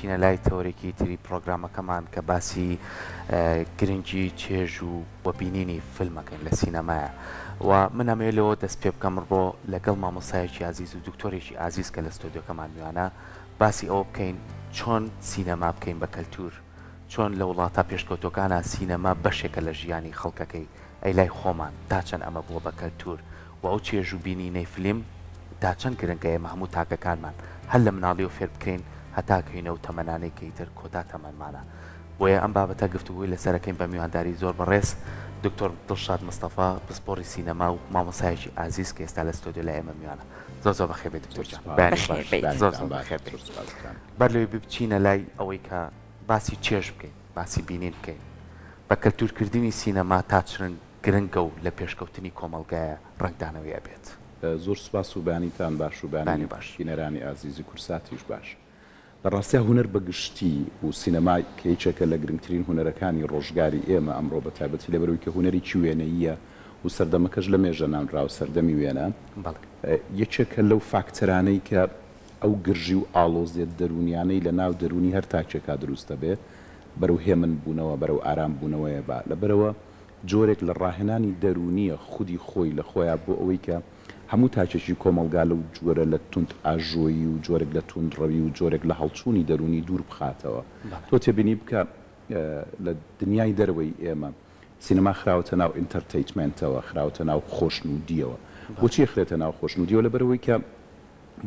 بچینە لای تەورێکی تری پرۆگرامەکەمان کە باسی گرنگی چێژ و وەبینینی فیلمەکەن لە سینەمایە و من ئەمێلەوە دەست پێ بکەم ڕۆ لەگەڵ مامۆسایەکی عزیز و دکتۆرێکی عزیز کە لە ستۆدیۆکەمان میوانە باسی ئەوە بکەین چۆن سینەما بکەین بە کەلتور، چۆن لە وڵاتە پێشکەوتەکانە سینەما بەشێکە لە ژیانی خەڵکەکەی ئەی لای خۆمان تا چەند ئەمە بووە بە کەلتور و ئەو چێژ و بینینەی فیلم تا چەند گرنگە ئێمە هەموو تاکەکانمان هەر لە مناڵی و فێر بکەین هەتاکەینە و تەمەنانەی کەیتر کۆتا تەمەنمانە. بۆیە ئەم بابەتە گفتوگوی لەسەرەکەین بە میوانداری زۆر بەڕێز دکتۆر دڵشاد مستەفا پسپۆڕی سینەما و مامۆسایەکی عزیز کە ئێستا لە ستۆدیۆ لای ئێمە میوانە. زۆر بەخێر بێت دکتۆرجان. زۆر بەخێر بێت. بەر لەوەی بچینە لای ئەوەی کە باسی چێژ بکەین، باسی بینین بکەین. بە کەلتورکردنی سینەما تا چرن گرنگە و لە پێشکەوتنی کۆمەڵگایە ڕنگدانەوەی ئەبێت. زۆر سوپاس و بانیتان باش و بانی باش بینەرانی ئازیزی کورساتیش باش. بەڕاستیا هونەر بەگشتی و سینەما کە هیچێکە لە گرنگترین هونەرەکانی ڕۆژگاری ئێمە ئەمڕۆ بە تایبەتی لەبەرەوەی کە هونەرێکی وێنەیە و سەردەمەکەش لە مێژە نانراوە سەردەمی وێنە یەکێکە لەو فاکتەرانەی کە ئەو گرژی و ئاڵۆزێت دەرونیانەی لە ناو دەرونی هەر تاکێکا دروستە بێ بەرەو هێمن بوونەوە بەرەو ئارام بوونەوەیە با لەبەرەوە جۆرێک لە ڕاهێنانی دەرونیە خودی خۆی لە خۆیان بۆ ئەوەی کە هەموو تاکێکی کۆمەلگا لەو جۆرە لە تونند ئاژۆیی و جۆرێک لە توندڕەوی و جۆرێک لە هەڵچوونی دەرونی دوور بخاتەوە. تۆ تێبینی بکە لە دنیای دەروەی ئێمە سینەما خراوەتە ناو ئینتەرتەینمنتەوە، خراوەتە ناو خۆشنودیەوە. بۆچی خرێتە ناو خۆشنودیەوە؟ لەبەرەوەی کە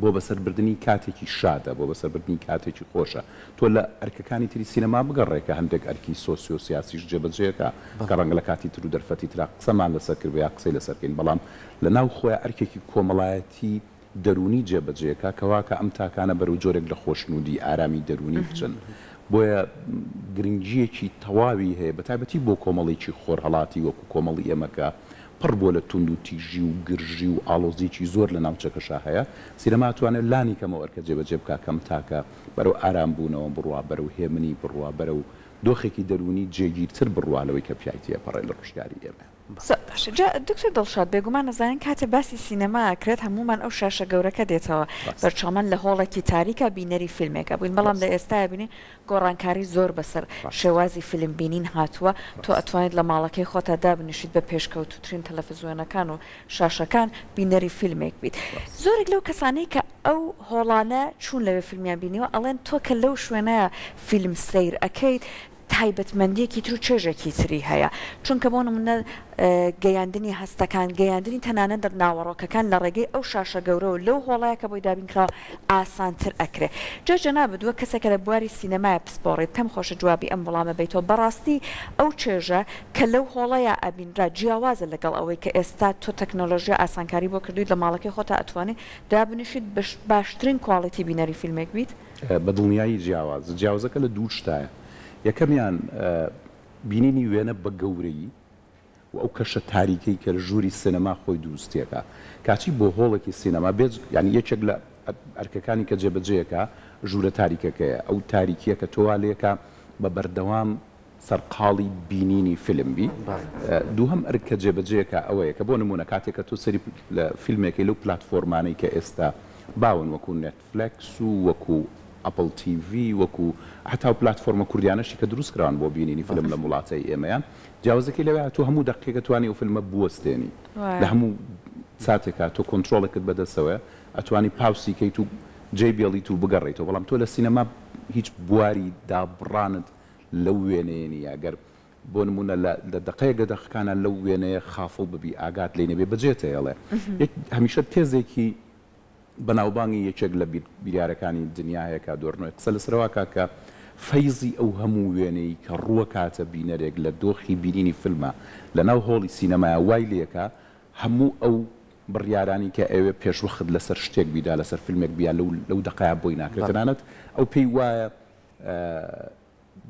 بۆ بەسەربردننی کاتێکی شادە، بۆ بەسەربردننی کاتێکی خۆشە. تۆ لە ئەرکەکانی تری سینەما بگەڕێکە هەندێک ئەرکی سۆسیۆ سیاسیش جێبەجێەکە کە ڕەنگە لە کاتی تر و دەرفەتی ترا قسەمان لەسەر کرد یا قسەی لەسەرکەین، بەڵام لە ناو خۆیان ئەرکێکی کۆمەڵایەتی دەرونی جێبەجێەکە کەواکە ئەم تاکانە بەرەو جۆرێک لە خۆشنودی ئارامی دەرونی بچن. بۆیە گرنگیەکی تەواوی هەیە بە تایبەتی بۆ کۆمەڵێکی خۆرهەڵاتی وەکو کۆمەڵی ئێمەکە پڕ بۆ لە تونند و تیژی و گرژی و ئاڵۆزیی زۆر لە ناوچەکەشا هەیە. سینەما توانێت لانی کەمەوە ئەرکە جێبەجێ بکە کەم تاکە بەرەو ئارام بوونەوە بڕوا، بەرەو هێمنی بڕوا، بەرەو دۆخێکی دەرونی جێگیرتر بڕوالەوەی کە پیاتی پەڕێ لە ڕۆژگاری ئێمە. دکتۆر دڵشاد بێگومان نەزانین کاتێ باسی سینەما کرێت هەمومان ئەو شاشە گەورەکە دێتەوە بەرچاومان لە هۆڵێکی تاریکە بینەری فیلمێکە بووین، بەڵام لە ئێستا بینی گۆڕانکاری زۆر بەسەر شێوازی فیلم بینین هاتووە. تۆ ئەتوانیت لە ماڵەکەی خۆتا دابنیشیت بە پێشکەوتوترین تەلەڤیزیۆنەکان و شاشەکان بینەری فیلمێک بیت. زۆرێک لەو کەسانەی کە ئەو هۆڵانە چوون لەوێ فیلمیان بینیوە ئەڵێن تۆ کە لەو شوێنەیە فیلم سیر ئەەکەیت تایبەتمەندیەکی تر و چێژێکی تری هەیە، چونکە بۆ نمونە گەیاندنی هەستەکان، گەیاندنی تەنانەت ناوەڕۆکەکان لە ڕێگەی ئەو شاشە گەورەوە لەو هۆڵایە کە بۆی دابینکراوە ئاسانتر ئەکرێ. جەناب دووە کەسێکە لە بواری سینەمایە پسپۆڕێت پێم خۆشە جوابی ئەم وەڵامە بیتەوە. بەڕاستی ئەو چێژە کە لەو هۆڵەیە ئەبینرا جیاوازە لەگەڵ ئەوەی کە ئێستا تۆ تەکنۆلۆژیا ئاسانکاری بۆ کردویت لە ماڵەکەی خۆتا ئەتوانێت دابنیشیت باشترین کواڵیتی بینەری فیلمێک بیت؟ بە دڵنیایی جیاوازەکە لە دوو شتایە. یەکەمیان بینینی وێنە بە گەورەی و ئەو کەشە تاریکەی کە لە ژووری سینەما خۆی دروستیەکە کاچی بۆ هۆڵێکی سینەما بێت، ینی یەکێک لە ئەرکەکانی کە جێبەجێیەکە ژوورە تاریکەکەیە، ئەو تاریکیە کە تۆوالەیەکە بە بەردەوام سەرقاڵی بینینی فیلم بی. دووهەم ئەرکە جێبەجێیەکە ئەوەیە کە بۆ نمونە کاتێکە تۆ سەری لە فیلمێکی لەو پلاتفۆرمانەی کە ئێستا باون وەکو نێتفلێکس و وەکو ئەپل TV وەکو حتا پلاتفۆرمە کوردیانەشی کە دروست کراون بۆ بینینی فیلم لە وڵاتەی ئێمەیان جیاوازەکەی لەوێ تۆ هەموو دقیقەکە توانی ئەو فیلمە بوەستێنی لە هەموو ساتێکە تۆ کۆنترۆڵێکت بەدەستەوە ئەتوانی پاوسی کەیت و جێبێڵیت و بگەڕێیتەوە، بەڵام تۆ لە سینەما هیچ بواری دابڕانت لەو وێنەیەنی ئەگەر بۆ نمونە لە دقەیەکە دەقەکانە لەو وێنەیە خافڵ ببی ئاگات لێ نەبێ بەجێتەیەڵێ. هەمیشە تێزێکی بەناوبانگی یەکێک لە بیرارەکانی دنیاەکە دۆڕنەوەی قسە لەسەرەوە کاکە فەیزی ئەو هەموو وێنەی کە ڕووە کاتە بینەرێک لە دۆخی بینینی فیلمە لە ناو هۆڵی سینەمایە وای لێکە هەموو ئەو بڕیارانی کە ئێوێ پێشوەخت لەسەر شتێک بیدا لەسەر فیلمێک بیا لەو دقەیە بۆی ناکرێت. تەنانەت ئەو پێی وایە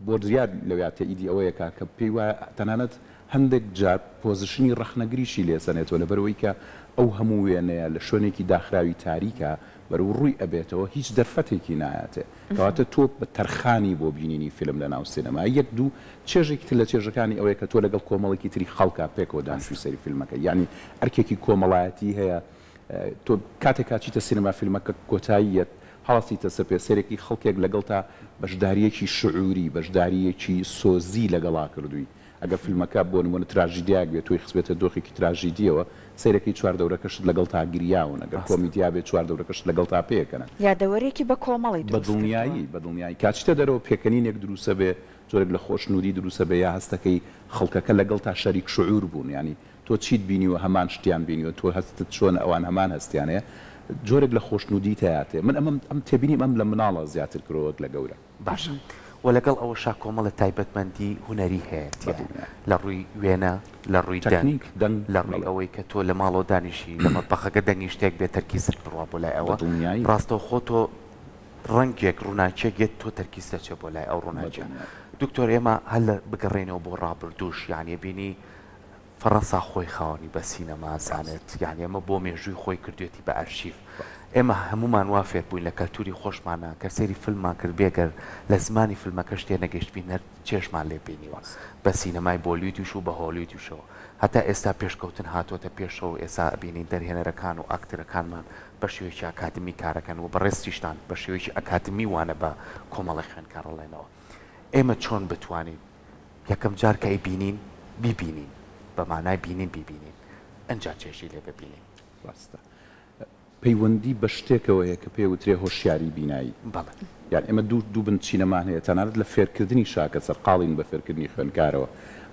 بۆ زیاد لەوێتە ئیدی ئەوەیەکە کە پێی وایە تەنانەت هەندێک جار پۆزیشنی ڕەخنەگریشی لێسەنێتەوە لەبەرەوەی کە ئەو هەموو وێنەیە لە شوێنێکی داخراوی تاریکە بەرەو ڕووی ئەبێتەوە هیچ دەرفەتێکی نایاتێ کەواتە تۆ بە تەرخانی بۆ بینینی فیلم لە ناو سینەما. یەک دوو چێژێکی تر لە چێژەکانی ئەوەیە کە تۆ لەگەڵ کۆمەڵێکی تری خەڵکا پێکەوە دانیشتوی سەری فیلمەکە، یعنی ئەرکێکی کۆمەڵایەتی هەیە. تۆ کاتێک چیتە سینەما فیلمەکە کۆتاییەت هەڵاسیتە سەر سێرێکی خەڵکێک لەگەڵ تا بەشداریەکی شعوری بەشداریەکی سۆزی لەگەڵا کردووی ئەگە فیلمەکە بۆ نمونە تراژیدیاک بێت توی خسبێتە دۆخێکی تراژیدیەوە سیرێکی چوار دەورەکەشت لەگەڵ تا گریاون ئەگەر کۆمیدیا بێت چوار دەورەکەشت لەگەڵ تا پێکەنن یادەوەرێکی بە کۆمەڵی بە دڵنیایی کاتچتە دەرەوە پێکەنینێک دروسە بێ جۆرێک لە خۆشنووری دروسە بێ یا هەستەکەی خەڵکەکە لەگەڵ تا شەریک شعور بوون ینی تۆ چیت بینیوە هەمان شتیان بینیوە تۆ هەستت چۆن ئەوان هەمان هەستیانەیە جۆرێک لە خۆشنودی تایاتێ من ئەم تێبینیم ئەم لە مناڵە زیاتر کرۆوەک لە گەورە باشە و لەگەڵ ئەوە شاکۆمەڵە تایبەتمەندی هوەری هەیە لە ڕووی وێنە لە ڕووی دەنگ لە ڕووی ئەوەی کە تۆ لە ماڵۆ دانیشی لە مەتبەخەکە دەنگی شتێک بێت تەرکیزت بڕوا بۆ لای ئەوە ڕاستەوە خۆ تۆ ڕەنگێک ڕووناچێک گێت تۆ تەرکیز دەچێ بۆ لای ئەو ڕووناچە دکتۆر ئێمە هەل بگەڕێنەوە بۆ ڕابردووش یعنی بینی فەڕەنسا خۆی خاوەنی بە سینەما زانێت یعنی ئەمە بۆ مێژووی خۆی کردوێتی بە ئەرشیف ئێمە هەمومان وافێت بووین لە کەلتوری خۆشمانە کە سێری فیلممان کرد بێگەر لە زمانی فیلمەکە شتێ نەگەشتبی نەر چێشمان لێ بینیوە بە سینەمای بۆلیوتیش و بە هۆلیوتیشەوە هەتا ئێستا پێشکەوتن هاتوۆتە پێشەوە ئێستا بینین دەرهێنەرەکان و ئاکتەرەکانمان بە شێوەیەکی ئاکادمی کارەکەن و بە ڕێستیشتان بە شێوەیەکی ئەکادمی وانە بە کۆمەڵی خوێندکارڕڵێنەوە ئێمە چۆن بتوانین یەکەم جار کە بینین بیبینین بە مانای بینین بیبینین ئەنجا چێژی لێ ببینین ڕاستە پەیوەندی بە شتێکەوەیە کە پێوترێ هۆشیاری بینایی یان ئێمە دوو بن چینەمان هەیە تەنانەت لە فێرکردنی شاکە سەرقاڵین بە فێرکردنی خوێندکارەوە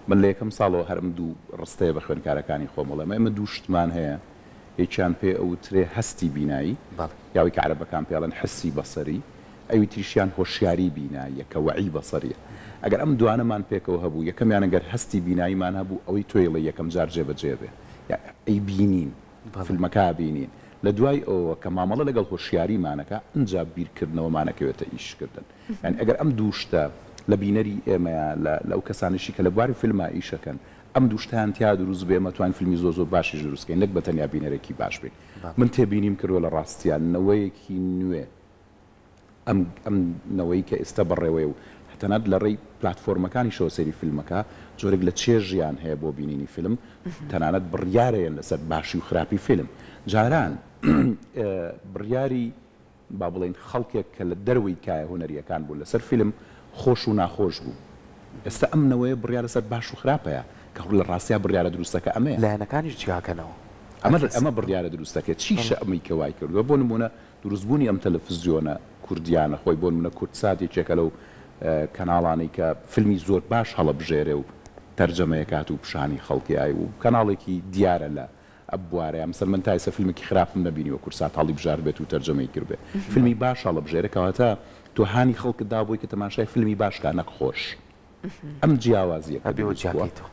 من لە یەکەم ساڵەوە هەرم دوو ڕستەیە بە خوێندکارەکانی خۆمەڵێ ئێمە دوو شتمان هەیە یەکیان پێ ئەوترێ هەستی بینایی یاوی کە عەرەبەکان پێڵەن حسی بەسەری ئەوی تریشیان هۆشیاری بیناییە کە وەعی بەسەریە ئەگەر ئەم دوانەمان پێکەوە هەبوو یەکەمیان ئەگەر هەستی بیناییمان هەبوو ئەوەی تۆیڵە یەکەم جار جێبەجێ بێ ئەی بینین فیلمەکە بینین لە دوای ئەوە کە مامەڵە لەگەڵ هۆشیاریمانەکە ئەنجا بیرکردنەوەمانەکەوێتە ئیشکردن یعنی ئەگەر ئەم دوو شتە لە بینەری ئێمەیە لەو کەسانشی کە لە بواری فیلما ئیشەکەن ئەم دوو شتیان تیا دروست بێ ئێمە توان فیلمی زۆر باشی دروستکەین نەک بەتەنیا بینەرێکی باش بێت من تێبینیم کردووە لە ڕاستیان نەوەیەکی نوێ ئەم نەوەی کە ئێستا بەڕێوەیە و تەنانەت لە ڕێی پلاتفۆرمەکانی شەوە سەیری فیلمەکە جۆرێک لە چێژیان هەیە بۆ بینینی فیلم تەنانەت بڕیارەیەن لەسەر باشی و خراپی فیلم جاران بڕیاری با بڵێن خەڵکێک کە لە دەروی کایە هوەریەکان بوو لەسەر فیلم خۆش و ناخۆش بوو ئێستا ئەم نەوەیە بڕیار لەسەر باش و خراپەیە کە لە ڕاستیا بڕیارە دروستەکە ئەمەیە لایەنەکانیش جیاکەنەوە ئەمە بڕیارە دروستەکە چیشە ئەمەی کەوای کردووە بۆ نمونە دروستبوونی ئەم تەلەڤیزیۆنە کوردیانە خۆی بۆ نمونە کورتساتێکێکە لەو کەناڵانی کە فیلمی زۆر باش هەڵەبژێرێ و تەرجەمەیەکات و پیشانی خەڵکی و کەناڵێکی دیارە لە ئەبوارەیە مثل من تایسە فیلمێکی خراپم نەبینیوە کورسات هەڵی بژار بێت و تەرجەمەی کرد بێ فیلمی باش هەڵەبژێرە کەواتە تۆ هانی خەڵکت دابووی کە تەماشای فیلمی باشکە نەخۆش ئەم جیاوازیە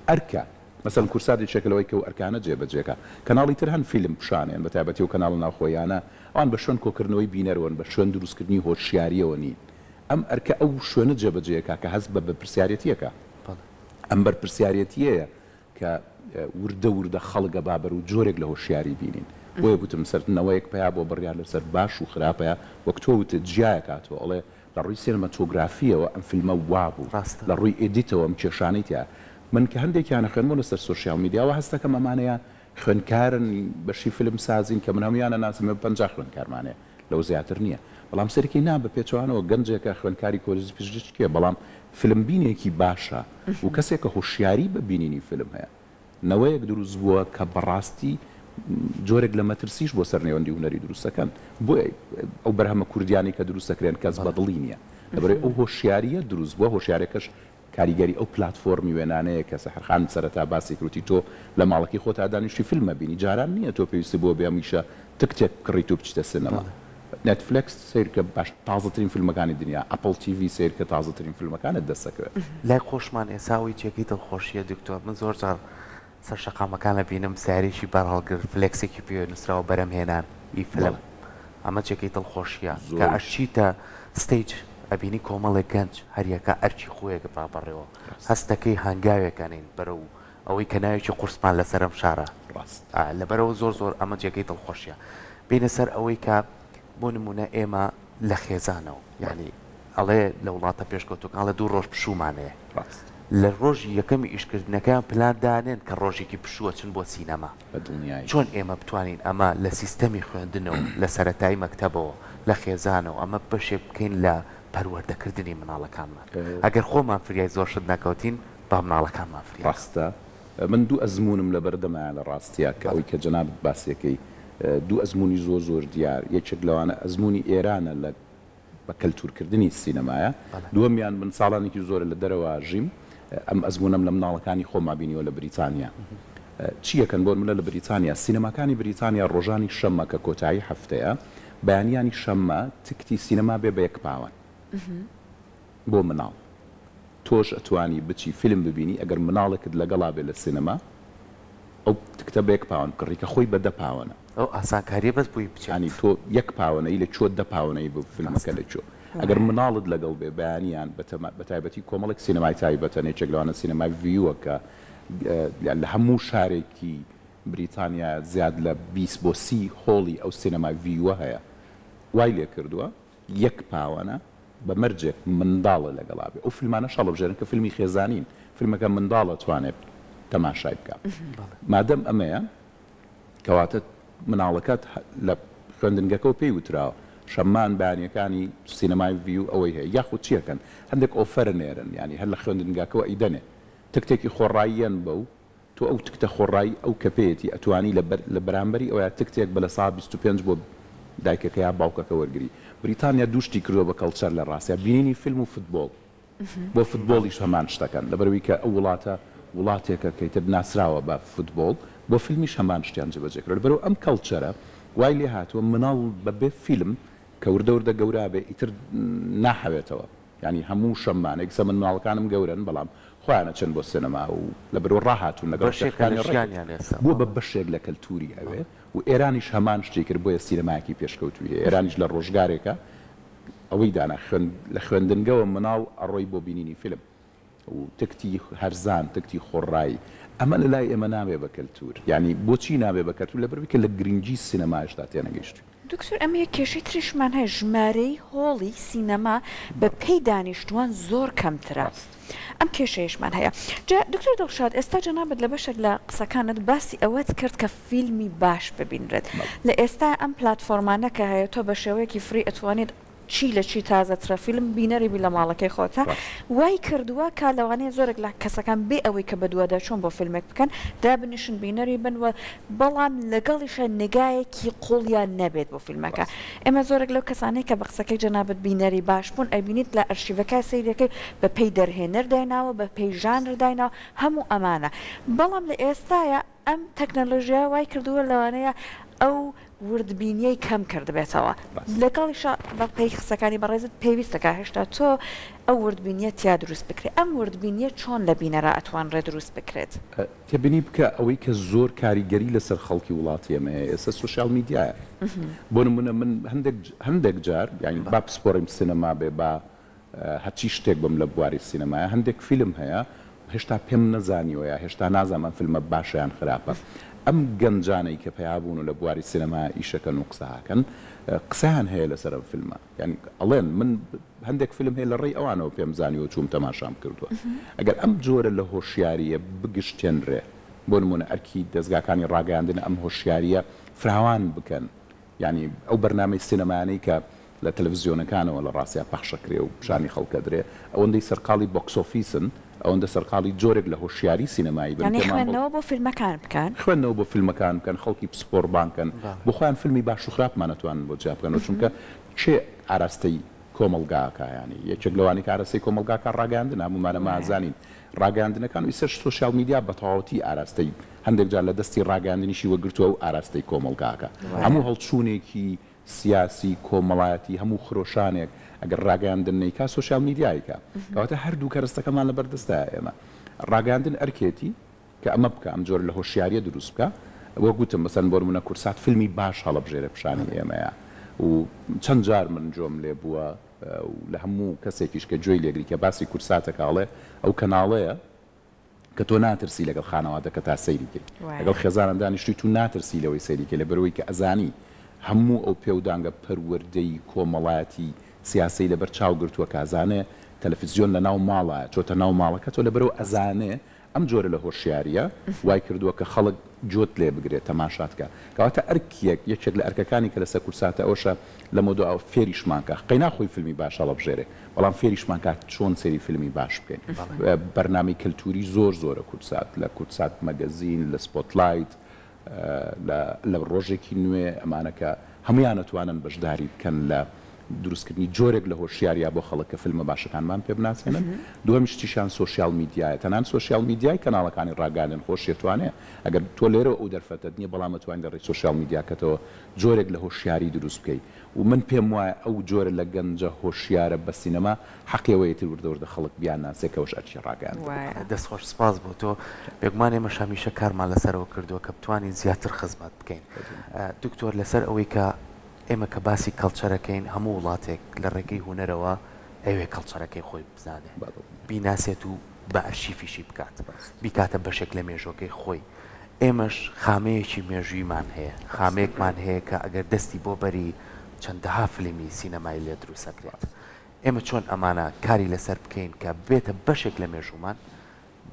ئەرکە مثلا کورساتێکێکەوەی کە و ئەرکانە جێبەجێکە کەناڵی تر هەن فیلم پیشانێن بە تایبەتی و کەناڵ ناوخۆیانە ئەوان بە شوێن کۆکردنەوەی بینەرەوەن بە شوێن دروستکردنی هۆشیاریەوە نین ئەم ئەرکە ئەو شوێنە جێبەجێەکە کە هەست بە بەرپرسیارەتیەکە ئەم بەرپرسیارەتیەیە کە وردە خەڵگە بابەر و جۆرێک لە هۆشیاری بینین بۆیە گوتم سەرنەوەیەک پیا بۆ بڕیار لەسەر باش و خراپەیە وەک تۆ وتت جیایە کاتەوە ئەڵێ لە ڕووی سینەماتۆگرافیەوە ئەم فیلمە وابوو لە ڕووی ئێدیتەوە ئەم کێشانەی تیا من کە هەندێکیانە خوێنبوو لەسەر سۆشیال میدیاوە هەستەکەم ئەمانەیە خوێنکارن بەشی فیلم سازین کە من هەمویانە ناسمە 50 خوێنکارمانەیە لەو زیاتر نییە بەڵام سەرکی نا بە پێچوانەوە گەنجێکە خوێنکاری کۆلیزی پزیشکیە بەڵام فیلمبینێکی باشە و کەسێکە هۆشیاری بە بینینی فیلم هەیە نەوەیەک دروست بووە کە بەڕاستی جۆرێک لە مەترسیش بۆ سەرنێوەندی هونەری دروستەکەن بۆ ئەو بەرهەمە کوردیانی کە دروستەکرێن کەس بەدڵی نییە لەبەرەوەی ئەو هۆشیاریە دروست بووە هۆشیارێکەش کاریگەری ئەو پلاتفۆرمی وێنانەیە کە سەحرخان سەرەتا باسی کروتی تۆ لە ماڵکی خۆتا دانیشتی فیلمە بینی جاران نییە تۆ پێویستی بۆ بێمیشە تکتێک کڕیت و بچتە سینەما نتفلکس سیرکە باش تازەترین فیلمەکانی دنیا ئەپڵ تیڤی سیرکە تازەترین فیلمەکانت دەستەکەوێت لای خۆشمان ئێساوی چێکی دڵخۆشیە دکتۆر من زۆر جار سەر شەقامەکانە بینم ساریشی بەرهەڵگر فلکسێکی پێ نووسراوە بەرەم هێنان ئی فیلم ئەمە چێکی دڵخۆشیە کە ئەشیتە ستیج ئەبینی کۆمەڵێک گەنج هەریەکە ئەرچی خۆیەکە بابڕێەوە هەستەکەی هەنگاوێکانین بەرە و ئەوەی کە ناوێکی قورسمان لەسەرم شارە لەبەرەوە زۆر ئەمە جێگەی دڵخۆشیە بینە سەر ئەوەی کە بۆ نمونە ئێمە لە خێزانەوە یعنی ئەڵێ لە وڵاتە پێشکەوتوەکان لە 2 ڕۆژ پشومانەیە ڕاست لە ڕۆژی یەکەمی ئیشکردنەکان پلاندانێن کە ڕۆژێکی پشووە چن بۆ سینەما بە دڵنیایی چۆن ئێمە بتوانین ئەمە لە سیستەمی خوێندنەوە لە سەرەتایی مەکتەبەوە لە خێزانەوە ئەمە بەشێک بکەین لە پەروەردەکردنی مناڵەکانمان ئەگەر خۆمان فریای زۆر شت نەکەوتین با مناڵەکانمان فری ڕاستە من دوو ئەزمونم لە بەردەمایە لە ڕاستیە کە ئەوەی کە جەنابەت باسیەکەی دوو ئەزمموی زۆر دیار یەکێک لەوانە ئەزمموی ئێرانە لە بە کەلتورکردنی سینەمایە دووەمیان من ساڵانێکی زۆر لە دەرەوە ژیم ئەم ئەزمونم لە مناڵەکانی خۆما بینیەوە لە بریتانیا چیەکەن بۆ منە لە بریتانیا سینەماکانی بریتانیا ڕۆژانی شەممە کە کۆتایی هەفتەیە بەیانیانی شەممە تکتی سینەما بێ بە یەک پاوان بۆ مناڵ تۆش ئەتوانی بچی فیلم ببینی ئەگەر مناڵێکت لەگەڵا بێ لە سینەما ئەو تکتە بە یەک پاوان کڕیکە خۆی بە 10 پاوانە ئەو ئاسانکاریە بەس بووی بچانی تۆ یەک پاوانەی لە چۆ 10 پاوانەی بۆ فیلمەکە لە چۆ ئەگەر مناڵت لەگەڵ بێ بەیانیان بە تایبەتی کۆمەڵێک سینەمای تایبەتە نێچێک لەوانە سینەمای ڤیوە کە لە هەموو شارێکی بریتانیا زیاد لە 20 بۆ 30 هۆڵی ئەو سینەمای ڤیوە هەیە وای لێ کردووە یەک پاوانە بە مەرجێک منداڵە لەگەڵا بێ ئەو فیلمانە شەڵبژێرن کە فیلمی خێزانین فیلمەکە منداڵە توانێت تەماشای بکە مادەم ئەمەیە کەواتە مناڵەکەت لە خوێندنگەکەەوە پێی وتراوە شەمان بەیانیەکانی سینەمای ڤیو ئەوەی هەیە یاخود چیەکەن هەندێک ئۆفەرە نێرن ینی هەر لە خوێندنگاکەەوە ئیدەنێ تکتێکی خۆڕاییەن بە و تۆ ئەو تکتە خۆڕایی ئەو کەپێتی ئەتوانی لە بەرامبەری ئەوە تکتێک بە لە سا 25 بۆ دایکەکە یا باوکەکە وەرگری بریتانیا دووشتی کردووە بە کەڵچەر لە ڕاستە بینینی فیلم و فوتبۆڵ بۆ فوتبۆڵیش هەمان شتەکەن لەبەرەوەی کە ئەو وڵاتە وڵاتێکە کەیتر ناسراوە بە فوتبۆڵ بۆ فیلمیش هەمان شتیان جێبەجێکرد بەرەو ئەم کەڵچەرە وای لێ هاتووە مناڵ بەبێ فیلم کە وردە گەورە بێ ئیتر ناحەوێتەوە ینی هەموو شەمانێک سە من مناڵەکانم گەورن بەڵام خۆیانە چەند بۆ سینەما و لە بەرەوە ڕاهاتون لەگەڵ بۆ بە بەشێک لە کەلتوری ئەوێ و ئێرانیش هەمان شتێک کرد بۆیە سینەمایەکی پێشکەوتوی ئێرانیش لە ڕۆژگارێکە ئەوەی دانا لە خوێندنگەوە مناڵ ئەڕۆی بۆ بینینی فیلم و تکتی هەرزان تکتی خۆڕایی ئەمە لە لای ئێمە نابێ بە کەلتور ینی بۆچی نابێ بە کەلتور لەبەرەوەی کە لە گرنگی سینەماشتا تێنەگەیشتی دکتۆر ئەمە کێشەی تریشمان هەیە ژمارەی هۆڵی سینەما بە پێی دانیشتوان زۆر کەمترە ئەم کێشەیەشمان هەیە دکتۆر دڵشاد ئێستا جەنابەت لە بەشێک لە قسەکانت باسی ئەوەت کرد کە فیلمی باش ببینرێت لە ئێستا ئەم پلاتفۆرمانە کە هەیە تۆ بە شێوەیەکی فری ئەتوانێت چی لە چی تازەترە فیلم بینەری بی لە ماڵەکەی خۆتە وای کردووە کا لەوانەیە زۆرێک لە کەسەکان بێ ئەوەی کە بەدووادا چۆن بۆ فیلمێک بکەن دابنیشن بینەری بنوە بەڵام لەگەڵیشە نگایەکی قوڵیان نەبێت بۆ فیلمەکە ئێمە زۆرێک لەو کەسانەی کە بە قسەکەی جەنابەت بینەری باش بوون ئەبینیت لە ئەرشیڤەکە سەیرەکەی بە پێی دەرهێنەر دایناوە بە پێی ژانر دایناوە هەموو ئەمانە بەڵام لە ئێستاە ئەم تەکنەلۆژیا وای کردووە لەوانەیە ئەو وردبینیەی کەم کردبێتەوە لەگەڵیشە بە پێی قسەکانی بەڕێزت پێویستەکە هێشتا تۆ ئەو وردبینیە تیا دروست بکرێت ئەم وردبینیە چۆن لە بینەرە ئەتوانڕێ دروست بکرێت تێبینی بکە ئەوەی کە زۆر کاریگەری لەسەر خەڵکی وڵاتی ئێمەیە ئێستا سوشال میدیایە بۆ نمونە من هەندێک جار یعنی با پسپۆڕیم سینەما بێ با هەچی شتێک بم لە بواری سینەمایە هەندێک فیلم هەیە هێشتا پێم نەزانیوە یا هێشتا نازانم فیلمە باشیان خراپە ئەم گەنجانەی کە پێیابوون و لە بواری سینەما ئیشەکەن و قسەهاکەن قسەیان هەیە لەسەر ئەم فیلمە یعنی ئەڵێن من هەندێک فیلم هەیە لە ڕێی ئەوانەوە پێم زانیوە چوم تەماشام کردووە ئەگەر ئەم جۆرە لە هۆشیاریە بگشتێنرێ بۆ نمونە ئەرکی دەستگاکانی ڕاگەاندن ئەم هۆشیاریە فراوان بکەن ینی ئەو بەرنامەی سینەمانەی کە لە تەلەڤیزیۆنەکانەوە لە ڕاستیا پەخشەکرێ و شانی خەڵکە درێ ئەوەندەی سەرقاڵی بۆکسۆفیسن ئەوەندە سەرقاڵی جۆرێک لە هۆشیاری سینەمایی خوێندنەوە بۆ فیلمەکان بکەن خوێندنەوە بۆ فیلمەکان بکەن خەڵکی پسپۆر بانکەن بۆ خۆیان فیلمی باش و خراپمانەتوانن بۆ جیا بکەن چونکە چێ ئاراستەی کۆمەلگاکایانی یەکێک لەوانی ئاراستەی کۆمەلگاکە ڕاگەاندن هەمومانە مازانین ڕاگەاندنەکان و سەر سوشال میدیا بە تەواوەتی ئاراستەی هەندێک جار لە دەستی ڕاگەاندنیشی وەگرتووە و ئاراستەی کۆمەلگاکە هەموو هەڵچوونێکی سیاسی کۆمەڵایەتی هەموو خرۆشانێک ئەگەر ڕاگەاندن نیکا سوشال میدیایکە کەواتە هەردوو کەرستەکەمان لە بەردەستە ئێمە ڕاگەاندن ئەرکێتی کە ئەمە بکە ئەم جۆر لە هۆشیاریە دروست بکە وە گوتم مەسەن بۆ نمونە کورسات فیلمی باش هەڵەبژێرە پیشانی ئێمەیە و چەند جار من جۆم لێ بووە لە هەموو کەسێکیش کە جۆی لێگری کە باسی کورساتەکەڵێ ئەو کەناڵەیە کە تۆ ناترسی لەگەڵ خانەوادەکە تا سەیریکەی لەگەڵ خێزانان دانیشتوی تو ناترسی لەوەی سەیریکە لە بەرەوەی کە ئەزانی هەموو ئەو پێودانگە پەروەردەی کۆمەڵایەتی سیاسی لەبەر چاو گرتووە کازانێ تەلەڤیزیۆن لە ناو ماڵە چۆتە ناو ماڵەکە تۆ لەبەرەوە ئەزانێ ئەم جۆرە لە هۆشیاریە وای کردووە کە خەڵک جۆت لێ بگرێت تەماشاتکە کەواتە ئەرکیەک یەکێک لە ئەرکەکانی کە لەسەر کورساتە ئەوشە لە مۆدۆ ئەو فێریشمانکە قەیناخۆی فیلمی باش هەڵە بژێرێ بەڵام فێریشمانکە چۆن سەیری فیلمی باش بکەین بەرنامەی کەلتوری زۆرە کورسات لە کورسات مەگەزین لە سپۆتلایت لە ڕۆژێکی نوێ ئەمانەکە هەمویان نەتوانن بەشداری بکەن لە دروستکردنی جۆرێک لە هۆشیاریا بۆ خەڵکە فیلمە باشەکانمان پێ بناسێنن دووەمیشتیشان سوۆسیال میدیایە تەنان سوۆسیال میدیای کەناڵەکانی ڕاگەاندن خۆشیێتوانێ ئەگەر تۆ لێرە ئەو دەرفەتت نییە بەڵام توانین دەڕێی سوۆسیال میدیاکەتەوە جۆرێک لە هۆشیاری دروست بکەیت و من پێم وایە ئەو جۆرە لە گەنجە هۆشیارە بە سینەما حەقیەوەیەتی وردەوردە خەڵک بیان ناسێکەوەش ئەرچی ڕاگەاند دەستخۆش سپاس بۆ تۆ بێگومان ئێمە هەمیشە کارمان لەسەرەوە کردووە کە بتوانین زیاتر خزمەت بکەین دکتۆر لەسەر ئەوەی کە ئێمە کە باسی کەڵچەرەکەین هەموو وڵاتێک لە ڕێگەی هوەرەوە ئەوێ کەڵچەرەکەی خۆی بزانێ بیناسێت و بە ئەرشیفیشی بکات بیکاتە بەشێک لە مێژۆکەی خۆی ئێمەش خامەیەکی مێژوویمان هەیە خامەیەکمان هەیە کە ئەگەر دەستی بۆ بەری چەندەها فیلمی سینەمای لێ دروستەکرێت ئێمە چۆن ئەمانە کاری لەسەر بکەین کە بێتە بەشێک لە مێژومان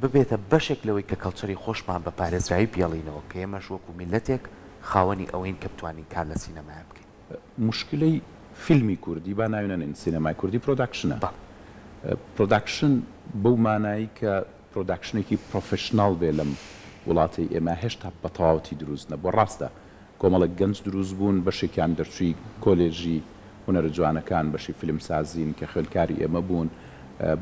ببێتە بەشێک لەوەی کە کەڵچەری خۆشمان بە پارێزراوی پێڵینەوە کە ئێمەش وەکو میلەتێک خاوەنی ئەوەین کە بتوانین کار لە سینەمای بکەین مشکلەی فیلمی کوردی با ناوێنن سینەمای کوردی پرۆداکشنە پرۆداکشن بەو مانایی کە پرۆداکشنێکی پرۆفشناڵ بێ لەم وڵاتی ئێمە هێشتا بە تەواوەتی دروست نە بۆ ڕاستە کۆمەڵک گەنج دروست بوون بەشێکیان دەرچووی کۆلێژی هونەرە جوانەکان بەشی فیلمسازین کە خوێندکاری ئێمە بوون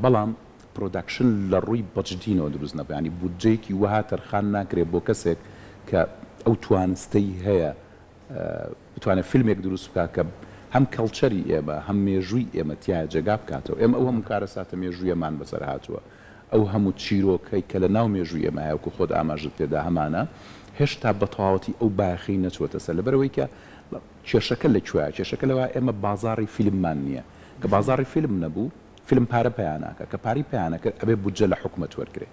بەڵام پرۆداکشن لە ڕووی بەجدینەوە دروست نەبێ ینی بودجەیەکی وەها تەرخان ناکرێت بۆ کەسێک کە ئەو توانستەی هەیە بتوانێت فیلمێک دروست بکات کە هەم کەڵچەری ئێمە هەم مێژووی ئێمە تایە جێگا بکاتەوە ئێمە ئەو هەموو کارە ساتە مێژوویەمان بەسەر هاتووە ئەو هەموو چیرۆکەی کە لە ناو مێژووی ئێمە هەیەکو خۆت ئاماژت پێدا هەمانە هێشتا بە تەواوەتی ئەو باخی نەچوەتە سەر لەبەرەوەی کە کێشەکە لەکوێیە کێشەکە لەوە ئێمە بازاڕی فیلممان نییە کە بازاڕی فیلم نەبوو فیلم پارە پەیاناکە کە پاری پەیانەکە ئەبێ بودجە لە حکومەت وەرگێ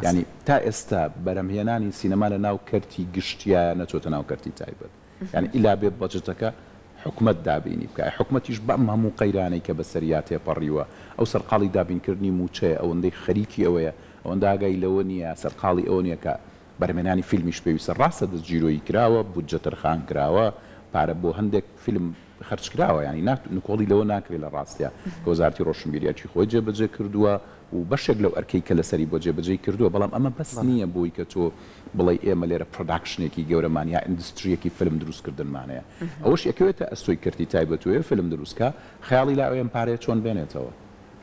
ینی تا ئێستا بەرەمهێنانی سینەما لە ناو کەرتی گشتیە نەچۆتە ناو کەرتی تایبەت ینی ئیلا بێ بەجتەکە حکومت دابینی بکە حکومەتیش بەم هەموو قەیرانەی کە بەسەریا تێپەڕیوە ئەو سەرقاڵی دابینکردنی موچەیە ئەوەندەی خەریکی ئەوەیە ئەوەندە ئاگای لەوە نییە سەرقاڵی ئەوە نییە کە بەرهێنانی فیلمیش پێویستە ڕاستە دەستگیرۆیی کراوە بودجە تەرخان کراوە پارە بۆ هەندێک فیلم خەرج کراوە ینی نکۆڵی لەوە ناکرێت لە ڕاستیە کە وەزارەتی ڕۆشنبیریاکی خۆی جێبەجێ کردووە و بەشێک لەو ئەرکەی کە لەسەری بۆ جێبەجێ کردووە بەڵام ئەمە بەس نییە بۆی کە تۆ بڵێ ئێمە لێرە پرۆداکشنێکی گەورەمان یا ئیندستریەکی فیلم دروستکردنمانەیە ئەوەش یەکەوێتە ئەستۆی کردی تایبەتوێ فیلم دروستکە خەیاڵی لای ئەوێن پارەیە چۆن بێنێتەوە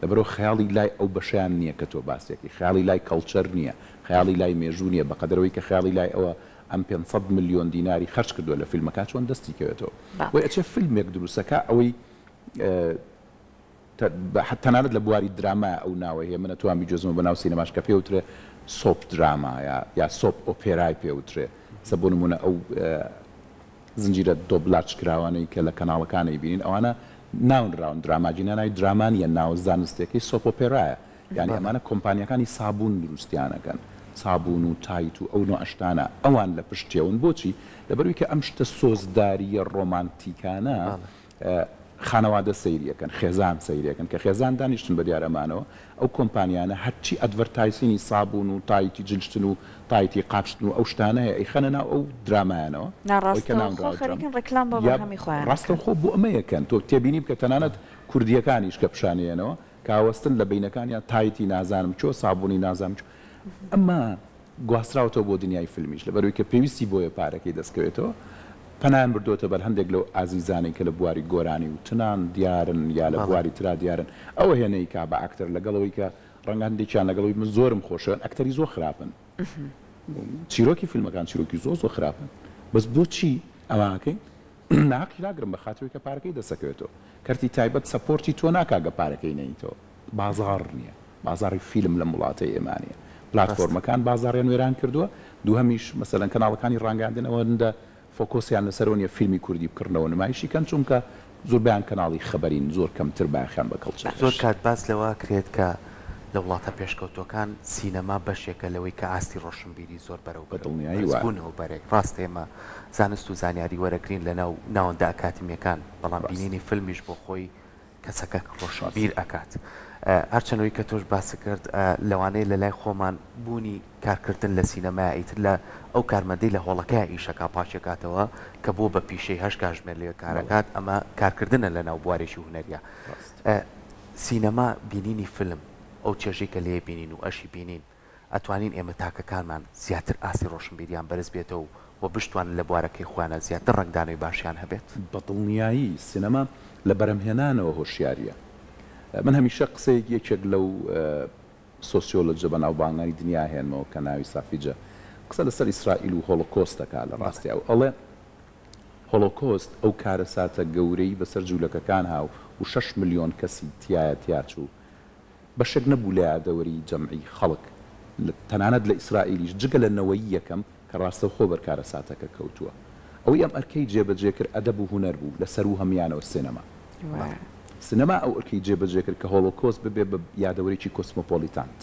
لەبەرەوە خەیاڵی لای ئەو بەشیان نییە کە تۆ باسێکی خەیاڵی لای کەڵچەر نییە خەیاڵی لای مێژوو نییە بەقەدرەوەی کە خەیاڵی لای ئەوە ئەم 500 ملیۆن دیناری خەرج کردووە لە فیلمەکە چۆن دەستی کەوێتەوە وی ئەچێ فیلمێک دروستەکە ئەوەی تەنانەت لە بواری دراما ئەو ناوە هەیە من نەتوان بیجۆزمە بە ناو سینەماش کە پێوترێ سۆپ دراما یا سۆپ ئۆپێرای پێوترێ سە بۆ نمونە ئەو زنجیرە دۆبلاچ کراوانەی کە لە کەناڵەکانی بینین ئەوانە ناونراون دراماجینانای درامانیە ناو زانستێکی سۆپ ئۆپێرایە یعنی ئەمانە کۆمپانیەکانی سابوون دروستیانەکەن سابوون و تایت و ئەو نوع ئەشتانە ئەوان لە پشتێون بۆچی لەبەروی کە ئەم شتە سۆزداریە ڕۆمانتیکانە خانەوادە سەیریەکەن خێزان سەیرەکەن کە خێزان دانیشتن بە دیارەمانەوە ئەو کۆمپانیانە هەرچی ئەدڤەرتایزینی سابوون و تایتی جلشتن و تایتی قاپشتن و ئەو شتانەیە ئەیخەنە ناو ئەو درامایانەوە ڕاستە خۆ بۆ ئەمە یەکەن تۆ تێبینی بکە تەنانەت کوردیەکانیش کە پیشانێنەوە کاوەستن لە بینەکانیان تایتی نازانم چۆ سابوونی نازانم ئەمە گواستراوەوە بۆ دنیای فیلمیش لەبەروی کە پێویستی بۆیە پارەکەی دەستکەوێتەوە پەنایان بردوتە بەر هەندێک لەو ئازیزانەی کە لە بواری گۆرانی و تنان دیارن یا لە بواری ترا دیارن ئەوە هێنەی کا بە ئاکتەر لەگەڵەوەی کە ڕەنگە هەندێکیان لەگەڵەوەی من زۆرم خۆشەوە ئەکتەری زۆر خراپن چیرۆکی فیلمەکان چیرۆکی زۆر خراپن بەس بۆچی ئەوانەکەی ناقی لاگرم بە خاطرەوەی کە پارەکەی دەسەکەوێتەوە کەرتی تایبەت سەپۆرتی تۆ ناکاگە پارەکەی نەیتەوە بازاڕ نییە بازاری فیلم لە وڵاتەی ئێمانە پلاتفۆرمەکان بازاڕیان وێران کردووە دووهەمیش مەسەلەن کەناڵەکانی ڕاگەاندنەوەندە فۆکۆسیان لەسەرۆنیە فیلمی کوردی بکردنەوە نمایشی کەن چونکە زۆر بیان کەناڵی خەبەرین زۆر کەمتر باخیان بە کەڵچەر زۆر کات باس لەوە کرێت کە لە وڵاتە پێشکەوتەکان سینەما بەشێکە لەوەی کە ئاستی ڕۆشنبیری زۆر بەرەو بەدڵنیاییبوونەوە بەرێک ڕاستێمە زانست و زانیاری وەرەگرین لە ناو ناوەندا ئەکاتیمیەکان بەڵام بینینی فیلمیش بۆ خۆی کەسەکە ڕۆشنبیر ئەکات. هەرچەنەوەی کە تۆش باسی کرد لەوانەیە لە لای خۆمان بوونی کارکردن لە سینەما ئیتر لە ئەو کارمەندەی لە هۆڵەکە ئیشەکە پاچێکاتەوە کە بۆ بە پیشەی هەش کاژمێر لێ کارەکات ئەمە کارکردنە لە ناو بوارێکی هوەریە. سینەما بینینی فیلم ئەو چێژەی کە لێ بینین و ئەشی بینین ئەتوانین ئێمە تاکەکانمان زیاتر ئاسی ڕۆشنبیریان بەرز بێتەوە و بشتوان لە بوارەکەی خوانە زیاتر ڕنگدانەوەی باشیان هەبێت. بەدڵنیایی سینەما لە بەرەمهێنانەوە هۆشیاریە. من هەمیشە قسەیەک یەکێک لەو سۆسیۆلۆجە بە ناوبانگانی دنیا هێنمەوە کە ناوی سافیجە قسە لەسەر ئیسرائیل و هۆڵۆکۆستەکە لە ڕاستی ئەڵێ هۆڵۆکۆست ئەو کارەساتە گەورەی بەسەر جوولەکەکان هاو و 6 ملیۆن کەسی تایە تیاچوو بەشێک نەبوو لە یادەوەری جەمعی خەڵک تەنانەت لە ئیسرائیلیش جگە لە نەوەیی یەکەم کە ڕاستە خۆ بەرکارە ساتەکە کەوتووە ئەوەی ئەم ئەرکەی جێبەجێ کرد ئەدەب و هونەر بوو لەسەر و هەمیانەوە سینەما سینەما ئەو ئەرکەی جێبەجێ کرد کە هۆڵۆکۆست ببێ بە یادەوەرێکی کۆسمۆپۆلیتانت.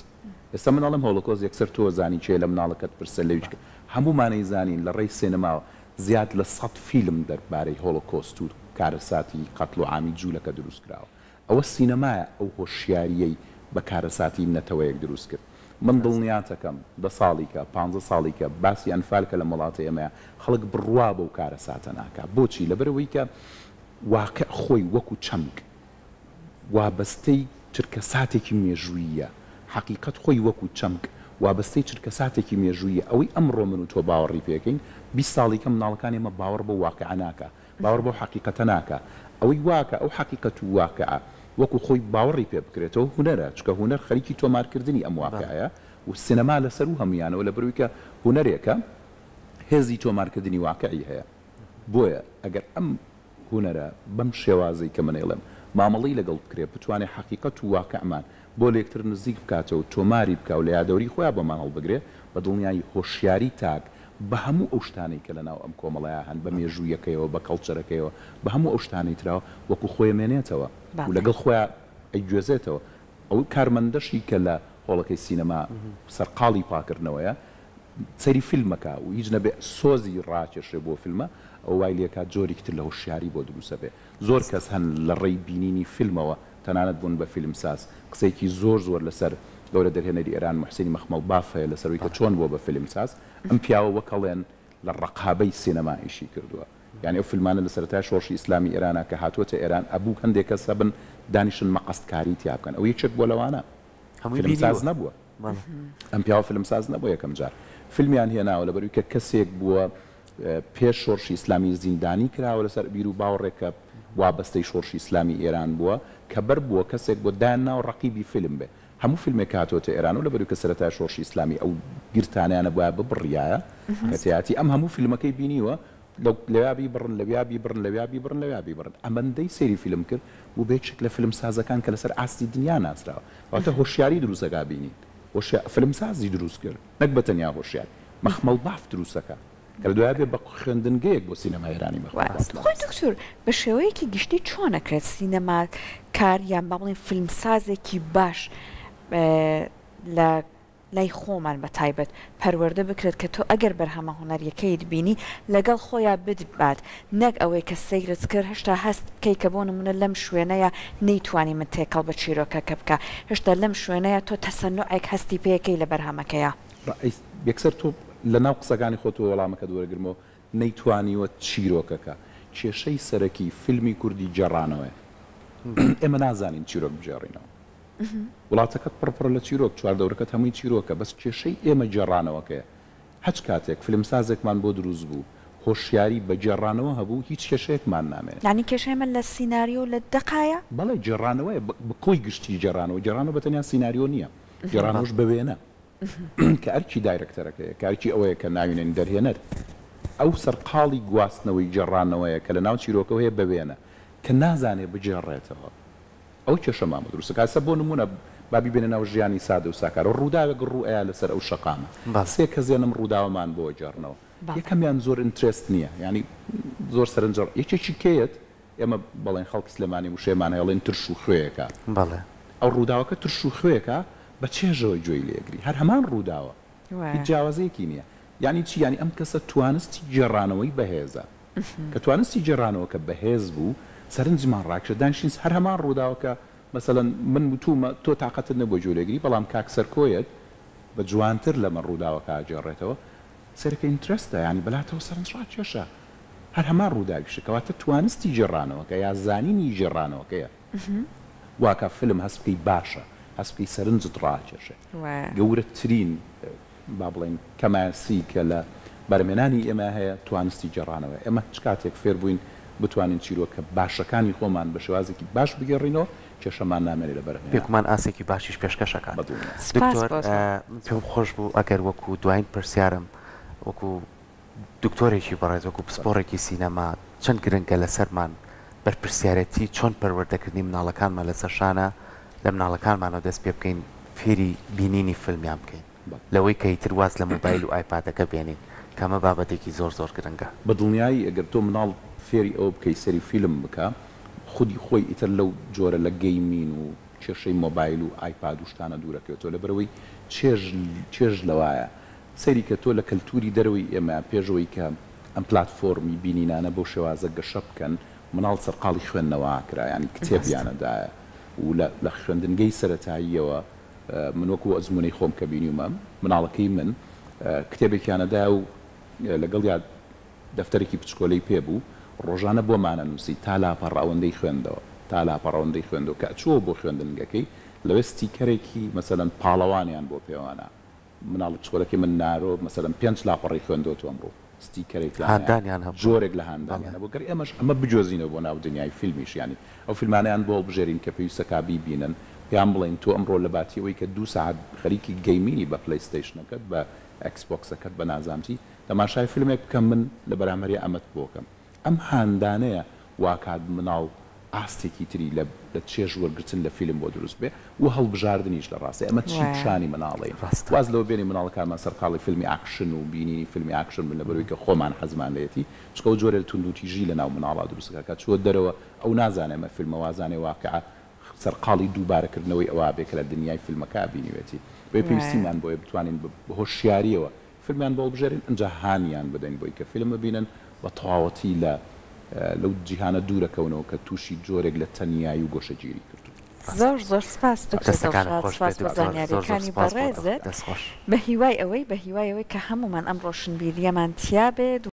ئێستا مناڵم هۆڵۆکۆست یەکسەر تۆ زانی چێ لە مناڵەکەت پرسە لەویچکە هەمومانەی زانین لە ڕێی سینەماوە زیاد لە 100 فیلم دەربارەی هۆڵۆکۆست و کارەساتی قەتڵ و عامی جوولەکە دروست کراوە. ئەوە سینەمایە ئەو هۆشیاریەی بە کارەساتی نەتەوەیەک دروست کرد. من دڵنیاتەکەم 10 ساڵیکە 15 ساڵیکە باسی ئەنفالکە لە وڵاتی ئێمەیە خەڵک بڕوا بەو کارەساتە ناکات. بۆچی؟ لەبەرەوەی کە واقع خۆی وەکو چەمک وابەستەی چرکەساتێکی مێژوویە حقیقت خۆی وەکو چەمک وابەستەی چرکەساتێکی مێژوویە ئەوەی ئەمڕۆ من و تۆ باوەڕی پێکەین 20 ساڵیکە مناڵەکان ئێمە باوەڕ بە واقع ناکە باوەڕ بۆ حقیقەتە ناکە ئەوەی واکە ئەو حقیقەت و واقعە وەکو خۆی باوەڕی پێ بکرێتەوە هونەرە چکە هونەر خەریکی تۆمارکردنی ئەم واقعەیە و سینەما لەسەر و هەمویانەوە لە بروی کە هونەرێکە هێزی تۆمارکردنی واقعی هەیە. بۆیە ئەگەر ئەم هونەرە بەم شێوازەی کە منێڵم مامەڵی لەگەڵ بکرێت بتوانێت حقیقەت و واقعمان بۆ لە یەکتر نزیک بکاتەوە تۆماری بکە و لە یادەوری خۆیان بۆمان هەڵبگرێت بە دڵنیایی هۆشیاری تاک بە هەموو ئەو شتانەی کە لەناو ئەم کۆمەڵەیە هەن بە مێژوویەکەیەوە بە کەڵچەرەکەیەوە بە هەموو ئەو شتانەی تراوە وەکو خۆی مێنێتەوە و لەگەڵ خۆیان ئەیگوێزێتەوە. ئەو کارمەندەشی کە لە هۆڵەکەی سینەما سەرقاڵی پاکردنەوەیە سەری فیلمەکە و هیچ نەبێ سۆزی ڕاکێشێ بۆ فیلمە ئەو وای لێکات جۆرێکتر لە هۆشیاری بۆ دروستە بێ. زۆر کەس هەن لە ڕێی بینینی فیلمەوە تەنانەت بوون بە فیلمساز قسەیەکی زۆر لەسەر گەورە دەرهێنەری ئێران محسینی مەخمەڵ بافەیە لەسەروی کە چۆن بۆ بە فیلمساز ئەم پیاوە وەکەڵێن لە ڕقابەی سینەما ئیشی کردووە. یعنی ئەو فیلمانە لە سەرەتای شۆڕشی ئیسلامی ئێرانە کە هاتووەتە ئێران ئەبوو هەندێک کەسە بن دانیشن مەقەستکاری تیا بکەن ئەو یەکێک بۆ لەوانە فیلمساز نەبووە ئەم پیاوە فیلمساز نەبووە یەکەم جار فیلمیان هێناوە لەبەروی کە کەسێک بووە پێش شۆڕشی ئیسلامی زیندانی کراوە لەسەر بیر و باوەڕێکە وابەستەی شۆڕشی ئیسلامی ئێران بووە کە بەر بووە کەسێک بۆ داناو ڕقیبی فیلم بێ هەموو فیلمێک هاتوۆتە ئێران و لەبەروی کە سەرەتای شۆڕشی ئیسلامی ئەو گرتانیانە بووە ببڕیایە کەتیاتی ئەم هەموو فیلمەکەی بینیوە لەوابی بڕن لەوابی بڕن لەوابی بڕن لەوابی بڕن ئەمەندەی سێری فیلم کرد و بێچێک لە فیلم سازەکان کە لەسەر ئاستی دنیا ناسراوە واتە هۆشیاری دروستەکە بینین فیلم سازی دروست کرد نەک بە تەنیا هۆشیار مەخمەڵ باف دروستەکە کە لە دوای بێ بە خوێندنگەیەک بۆ سینەما ئێرانی خۆی دکتۆر بە شێوەیەکی گشتی چۆنەکرێت سینەما کار یان با بڵێن فیلمسازێکی باش لە لای خۆمان بە تایبەت پەروەردە بکرێت کە تۆ ئەگەر بەرهەمە هونەریەکەیت بینی لەگەڵ خۆیان بدبات نەک ئەوەی کە سەیرت کرد هێشتا هەست بکەی کە بۆ نمونە لەم شوێنەیە نەیتوانی من تێکەڵ بە چیرۆکەکە بکە هێشتا لەم شوێنەیە تۆ تەسەنوعێک هەستی پێیەکەی لە بەرهەمەکەیە یەکسەر تۆ لە ناو قسەکانی خۆتەوە وەڵامەکە دووەرەگرمەوە نەیتوانیوە چیرۆکەکە کێشەی سەرەکی فیلمی کوردی جێڕانەوەی ئێمە نازانین چیرۆک بجێڕینەوە وڵاتەکەت پڕپڕ لە چیرۆک چواردەورەکەت هەمووی چیرۆکە بەس کێشەی ئێمە جێڕانەوەکەیە هەچ کاتێک فیلمسازێکمان بۆ دروست بوو هۆشیاری بە جێڕانەوە هەبوو هیچ کێشەیەکمان نامێت یعنی کێشەیەمە لە سیناریۆ لە دقایە بەڵێ جێڕانەوەی بە کۆی گشتی جێڕانەوە جێڕانەوە بەتەنیا سیناریۆ نییە جێڕانەوەش بەوێنە کە ئەرکی دایرەکتەرەکەیە کارکی ئەوەیە کە ناوینێن دەرهێنەر ئەو سەرقاڵی گواستنەوەی جێڕانەوەیە کە لە ناو چیرۆکەوە هەیە بەوێنە کە نازانێ بجێڕێتەوە ئەو کێشە مامە دروستە کاسە بۆ نمونە بابی بێنە ناو ژیانی سادە و ساکار و ڕووداوێک ڕوو ئەیە لەسەر ئەو شەقامە سێ کە زێنم ڕووداوەمان بۆ جێڕنەوە یەکەمیان زۆر ئینترست نییە ینی زۆر سەرنجڕ یەکێکی کێیت ئێمە بەڵێن خەڵکی سلێمانی وشێمانە هەڵێن ترش و خوێیەکە ئەو ڕووداوەکە ترش و خوێیەکە بە چێژەوەی گوێی لێگری هەر هەمان ڕووداوە هیچ جیاوازەیەکی نییە یعنی چی ینی ئەم کەسە توانستی جێڕانەوەی بەهێزە کە توانستی جێڕانەوە کە بەهێز بوو سەرنجمان ڕاکشە دانیشتین هەر هەمان ڕووداوەکە مەسەڵەن من وتومە تۆ تااقەتت نەبوو جوولێگری بەڵام کاکسەر کۆیت بە جوانتر لە من ڕووداوەکە ئاجێڕێتەوە سەرەکە ئینترستە ینی بەلاتەوە سەرنجڕات کێشە هەر هەمان ڕووداویشەکەواتە توانستی جێڕانەوەکە یا زانینی جێڕانەوەکەیە واکە فیلم هەست بکەی باشە هەست بکەی سەرنجت ڕاکێشێ گەورەترین با بڵێن کەماسی کە لە بەرمێنانی ئێمە هەیە توانستی جێڕانەوە ئێمە چ کاتێک فێر بووین بتوانین چیرۆکە باشەکانی خۆمان بە شێوازێکی باش بگەڕینەوە کێشەمان نامێنێت لە بەرەمێنان پێکمان ئاسێکی باشیش پێشکەشەکان دکتۆر پێم خۆش بوو ئەگەر وەکو دوایین پرسیارم وەکو دکتۆرێکی بەڕێز وەکو پسپۆڕێکی سینەما چەند گرنگە لەسەرمان بەرپرسیارەتی چۆن پەروەردەکردنی مناڵەکانمان لەسەر شانە لە مناڵەکانمانەوە دەست پێ بکەین فێری بینینی فیلمیان بکەین لەوەی کە ئیتر واز لە مۆبایل و ئایپادەکە بێنین کەمە بابەتێکی زۆر زۆر گرنگە بە دڵنیایی ئەگەر تۆ مناڵ فێری ئەوە بکەی سەری فیلم بکە خودی خۆی ئیتر لەو جۆرە لە گەیمین و کێشەی مۆبایل و ئایپاد و شتانە دوورەکەوێتەوە لەبەرەوەی چێژ لەوایە سەیری کە تۆ لە کەلتوری دەرەوەی ئێمە پێشەوەی کە ئەم پلاتفۆرمی بینینانە بۆ شێوازە گەشە بکەن مناڵ سەرقاڵی خوێندنەوە کرا ینی کتێبیانەدایە و لە خوێندنگەی سەرەتاییەوە من وەکو ئەزمونەی خۆم کە بینیومە مناڵەکەی من کتێبێکیانەدا و لەگەڵ یا دەفتەرێکی پچکۆلەی پێبوو ڕۆژانە بۆمانە نووسی تا لاپەڕاوەندەی خوێندەوە تا لاپەڕاوەندەی خوێندەوە کە چووە بۆ خوێندنگەکەی لەوێ ستیکەرێکی مەسەلەن پاڵەوانیان بۆ پێوانە مناڵ پچکۆلەکەی من نارۆ مەسەلەن 5 لاپەڕی خوێندەوە تۆ ئەمڕۆ ستیکەرێک هاندانیان هەبوو جۆرێک لە هاندانیانە بۆ گەر ئێمەش ئەمە بجۆزینەوە بۆ ناو دنیای فیلمیش ینی ئەو فیلمانیان بۆ بژێرین کە پێویستە کابی بینن پێیان بڵێن تۆ ئەمڕۆ لە باتیەوەی کە 2 ساعت خەریکی گەیمینی بە پلەیستیشنەکەت بە ئەکسبۆکسەکەت بە نازانتی تەماشای فیلمێک بکەم من لە بەرامبەری ئەمەت بۆکەم ئەم هاندانەیە واکات مناڵ ئاستێکی تری لە چێژ وەرگرتن لە فیلم بۆ دروست بێ و هەڵبژاردننیش لە ڕاستی ئەمە چی پیشانی مناڵی واز لەوە بێنی مناڵەکانمان سەرقاڵی فیلمی ئاکشن و بینینی فیلمی ئاکشن من لەبەرەوەی کە خۆمان حەزمانێتی چکە و جۆرە توندوتیژی لە ناو مناڵا دروستەکە کە چوە دەرەوە ئەو نازانێ ئەمە فیلمە وازانێ واقعە سەرقاڵی دووبارەکردنەوەی ئەوە بێ کە لە دنیای فیلمەکە بینیوێتی بۆی پێویستیمان بۆیە بتوانین بە هۆشیاریەوە فیلمیان بۆ بژێرین ئەنجا هانیان بدەین بۆی کە فیلمە بینن بە تەواوەتی لەو جیهانە دوورەکەونەوە کە تووشی جۆرێک لە تەنیایی و گۆشەگیری کرد زۆر زۆر سپاس سپاس بۆ زانیاریەکانی بەڕێزت بە هیوای ئەوەی کە هەمومان ئەم ڕۆشنبیریەمان تیا بێت